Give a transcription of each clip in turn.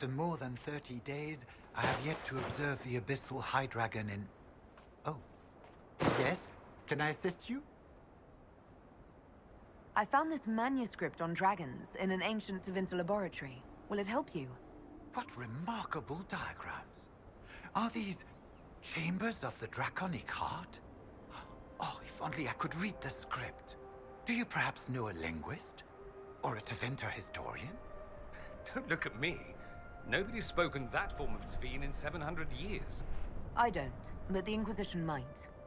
After more than 30 days, I have yet to observe the abyssal high dragon in... Oh. Yes? Can I assist you? I found this manuscript on dragons in an ancient Da Vinci laboratory. Will it help you? What remarkable diagrams. Are these chambers of the draconic heart? Oh, if only I could read the script. Do you perhaps know a linguist? Or a Tevinter historian? Don't look at me. Nobody's spoken that form of Tevin in 700 years. I don't, but the Inquisition might.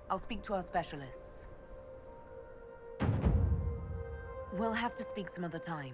I'll speak to our specialists. We'll have to speak some other time.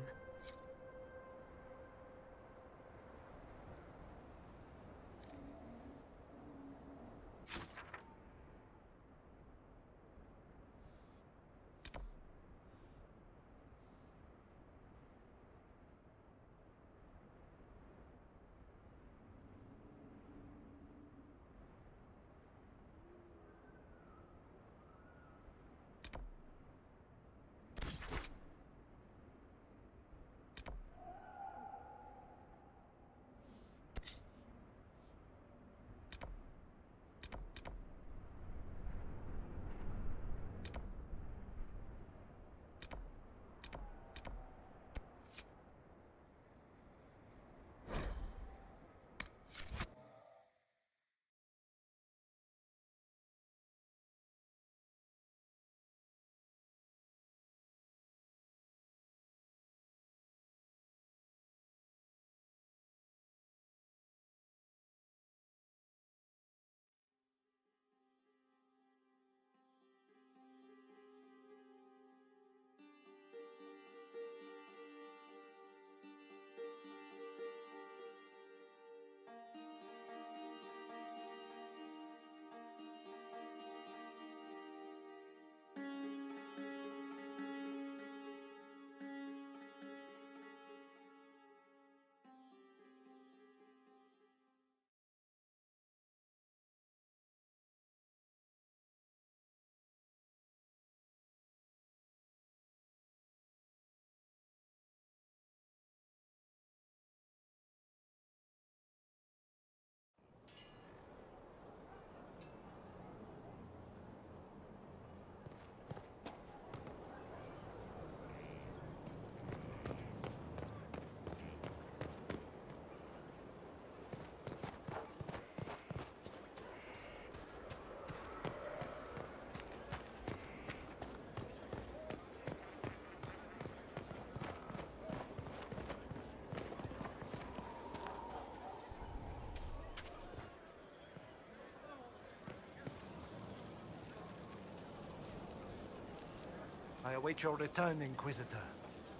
I await your return, Inquisitor,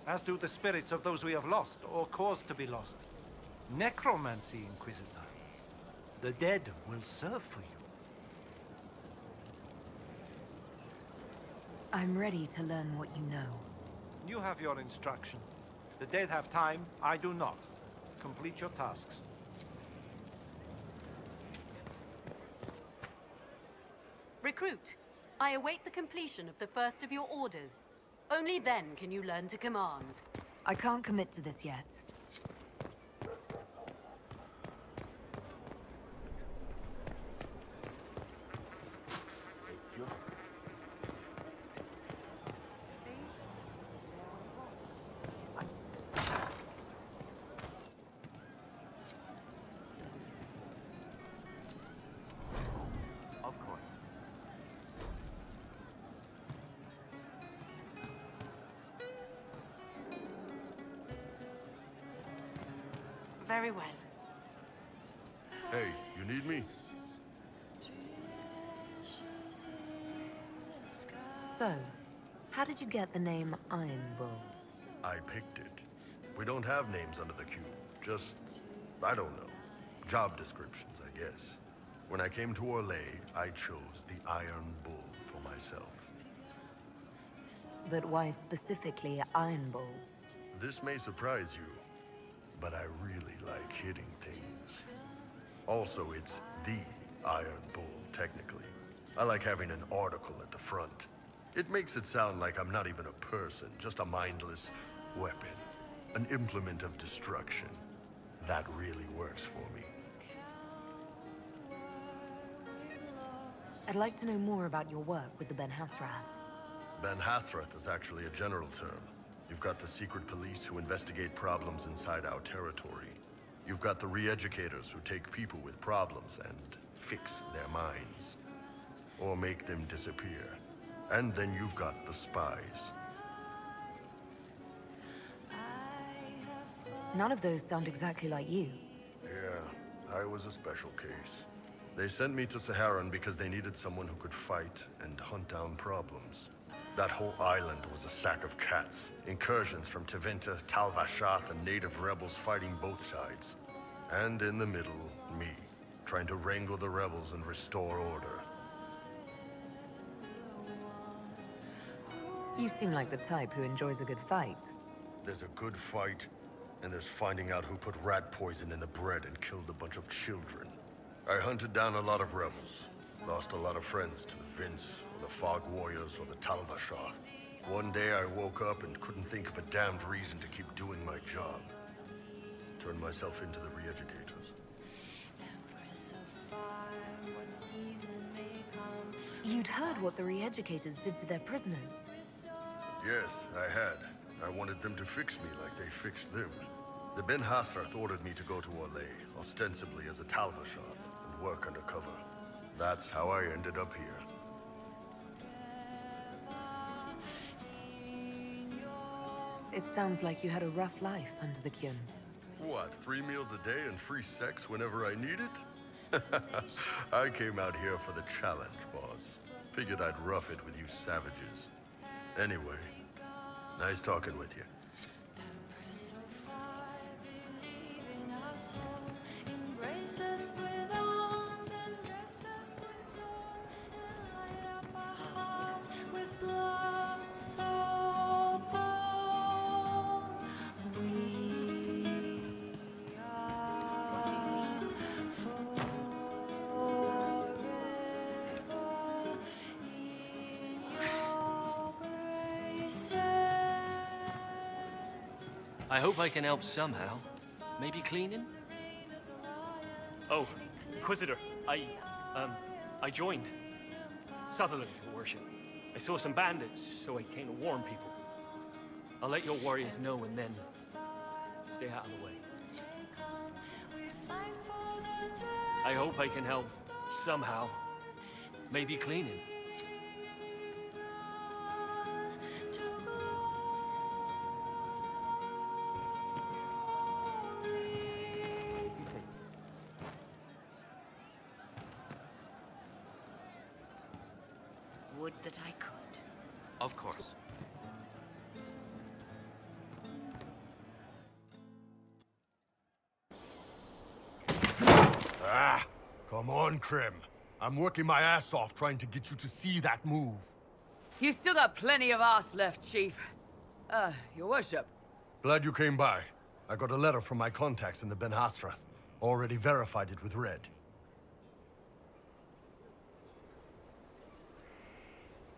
as do the spirits of those we have lost, or caused to be lost. Necromancy, Inquisitor. The dead will serve for you. I'm ready to learn what you know. You have your instruction. The dead have time, I do not. Complete your tasks. Recruit, I await the completion of the first of your orders. Only then can you learn to command. I can't commit to this yet. Very well. Hey, you need me? So, how did you get the name Iron Bull? I picked it. We don't have names under the cube. Just, I don't know. Job descriptions, I guess. When I came to Orlais, I chose the Iron Bull for myself. But why specifically Iron Bull? This may surprise you, but I really like hitting things. Also, it's the Iron Bull, technically. I like having an article at the front. It makes it sound like I'm not even a person, just a mindless weapon. An implement of destruction. that really works for me. I'd like to know more about your work with the Ben Hasrath. Ben Hasrath is actually a general term. You've got the secret police who investigate problems inside our territory. You've got the re-educators who take people with problems and fix their minds. Or make them disappear. And then you've got the spies. None of those sound exactly like you. Yeah, I was a special case. They sent me to Saharan because they needed someone who could fight and hunt down problems. That whole island was a sack of cats. Incursions from Tevinter, Tal Vashath, and native rebels fighting both sides. And in the middle, me, trying to wrangle the rebels and restore order. You seem like the type who enjoys a good fight. There's a good fight, and there's finding out who put rat poison in the bread and killed a bunch of children. I hunted down a lot of rebels. Lost a lot of friends to the Vince, or the Fog Warriors, or the Tal Vashath. One day I woke up and couldn't think of a damned reason to keep doing my job. Turned myself into the re-educators. You'd heard what the re-educators did to their prisoners. Yes, I had. I wanted them to fix me like they fixed them. The Ben Hasrath ordered me to go to Orlais, ostensibly as a Tal Vashath, and work undercover. That's how I ended up here. It sounds like you had a rough life under the Kyun. What, 3 meals a day and free sex whenever I need it? I came out here for the challenge, boss. Figured I'd rough it with you savages. Anyway, nice talking with you. I hope I can help somehow. Maybe cleaning? Oh, Inquisitor, I joined. Sutherland, your worship. I saw some bandits, so I came to warn people. I'll let your warriors know and then stay out of the way. I hope I can help somehow. Maybe cleaning. Would that I could. Of course. Come on, Krim. I'm working my ass off trying to get you to see that move. You still got plenty of arse left, Chief. Your worship. Glad you came by. I got a letter from my contacts in the Ben Hasrath. Already verified it with Red.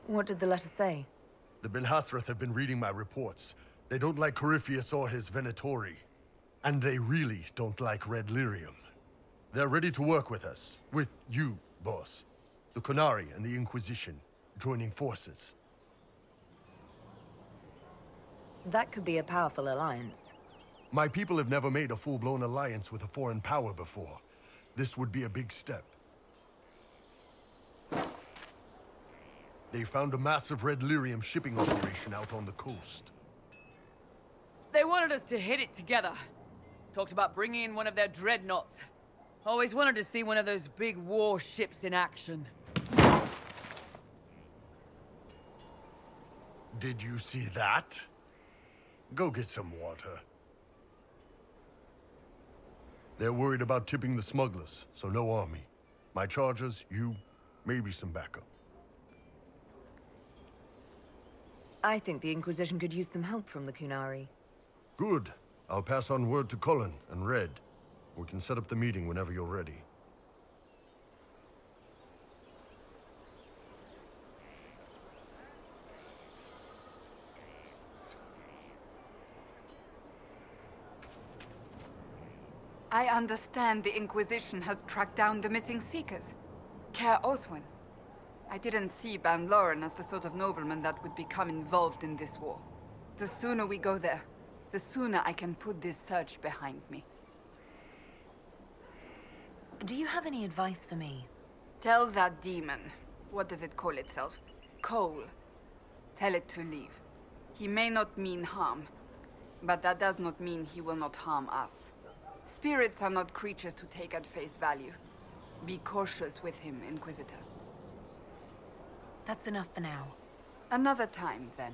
What did the letter say? The Ben Hasrath have been reading my reports. They don't like Corypheus or his Venatori. And they really don't like Red Lyrium. They're ready to work with us. With you, boss. The Qunari and the Inquisition, joining forces. That could be a powerful alliance. My people have never made a full-blown alliance with a foreign power before. This would be a big step. They found a massive Red Lyrium shipping operation out on the coast. They wanted us to hit it together. Talked about bringing in one of their dreadnoughts. Always wanted to see one of those big warships in action. Did you see that? Go get some water. They're worried about tipping the smugglers, so no army. My chargers, you, maybe some backup. I think the Inquisition could use some help from the Qunari. Good. I'll pass on word to Cullen and Red. We can set up the meeting whenever you're ready. I understand the Inquisition has tracked down the missing Seekers. Care Oswin. I didn't see Ban Loren as the sort of nobleman that would become involved in this war. The sooner we go there, the sooner I can put this search behind me. Do you have any advice for me? Tell that demon, what does it call itself? Cole. Tell it to leave. He may not mean harm, but that does not mean he will not harm us. Spirits are not creatures to take at face value. Be cautious with him, Inquisitor. That's enough for now. Another time, then.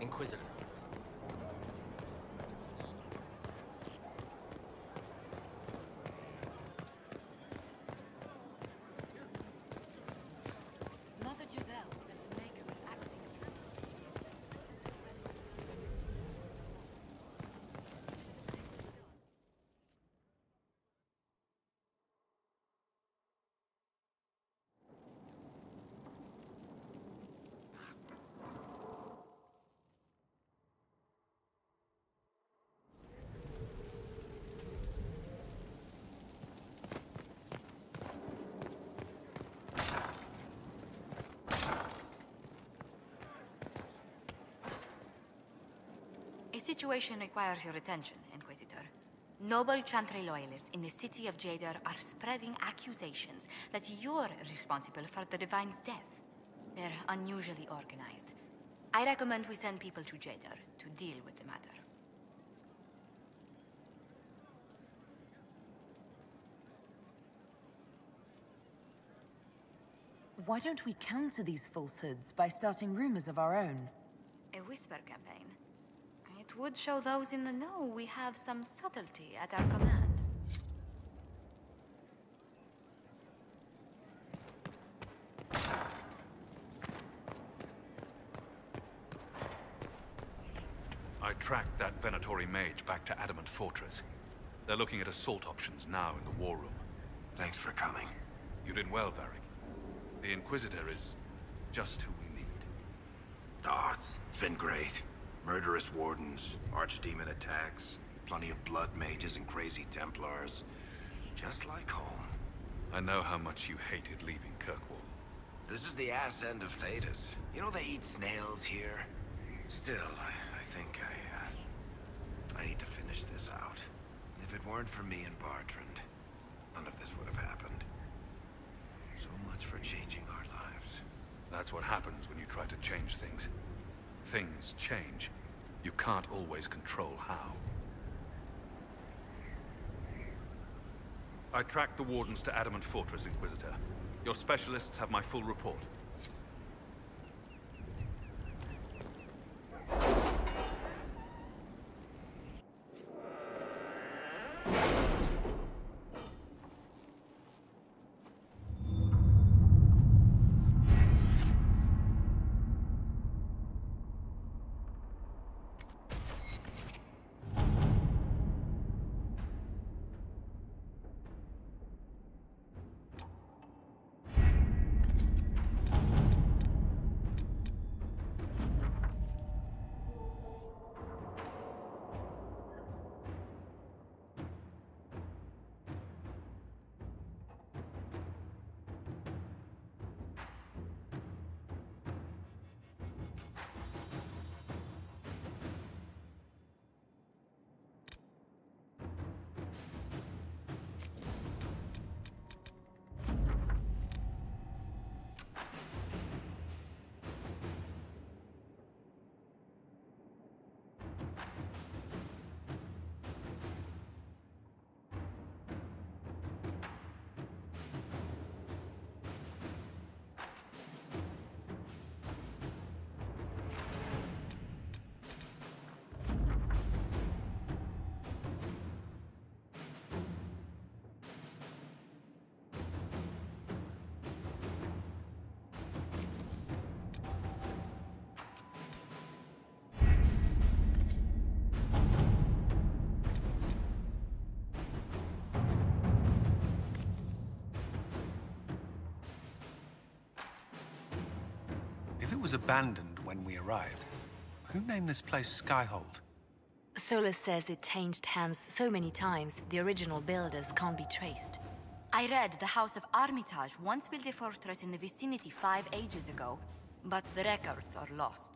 Inquisitor. Mother Giselle said the Maker is acting. A situation requires your attention, Inquisitor. Noble Chantry loyalists in the city of Jadar are spreading accusations that you're responsible for the Divine's death. They're unusually organized. I recommend we send people to Jadar to deal with the matter. Why don't we counter these falsehoods by starting rumors of our own? A whisper campaign. It would show those in the know we have some subtlety at our command. I tracked that Venatori mage back to Adamant Fortress. They're looking at assault options now in the war room. Thanks for coming. You did well, Varric. The Inquisitor is just who we need. Oh, it's been great. Murderous wardens, archdemon attacks, plenty of blood mages and crazy Templars. Just like home. I know how much you hated leaving Kirkwall. This is the ass end of Thedas. You know they eat snails here? Still, I think I need to finish this out. If it weren't for me and Bartrand, none of this would have happened. So much for changing our lives. That's what happens when you try to change things. Things change. You can't always control how. I tracked the Wardens to Adamant Fortress, Inquisitor. Your specialists have my full report. was abandoned when we arrived. Who named this place Skyhold? Solus says it changed hands so many times, the original builders can't be traced. I read the House of Armitage once built a fortress in the vicinity 5 ages ago, but the records are lost.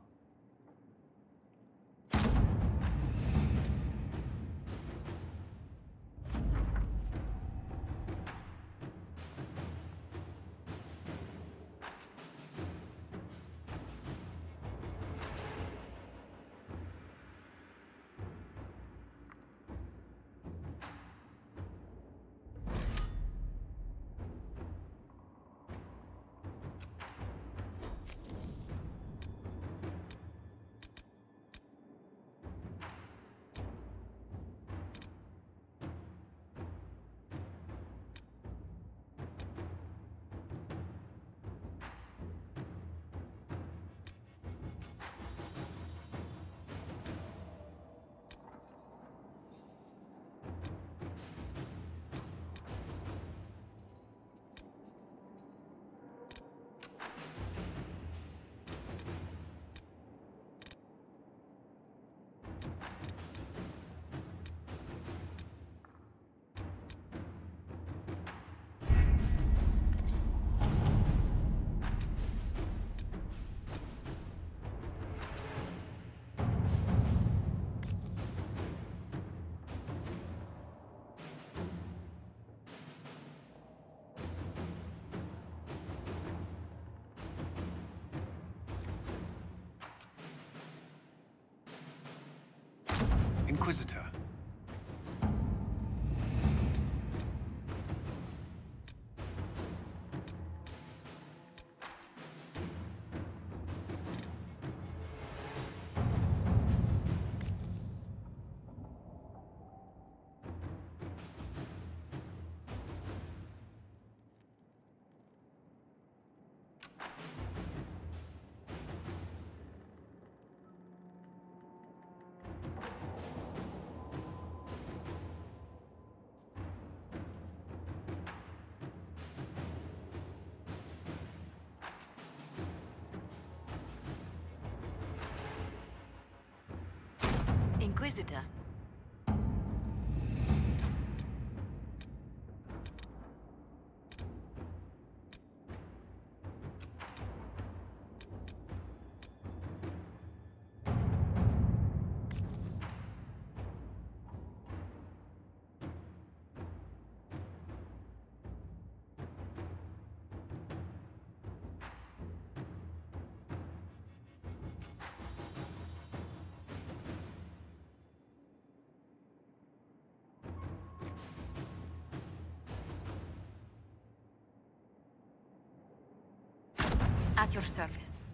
Inquisitor. Inquisitor. At your service.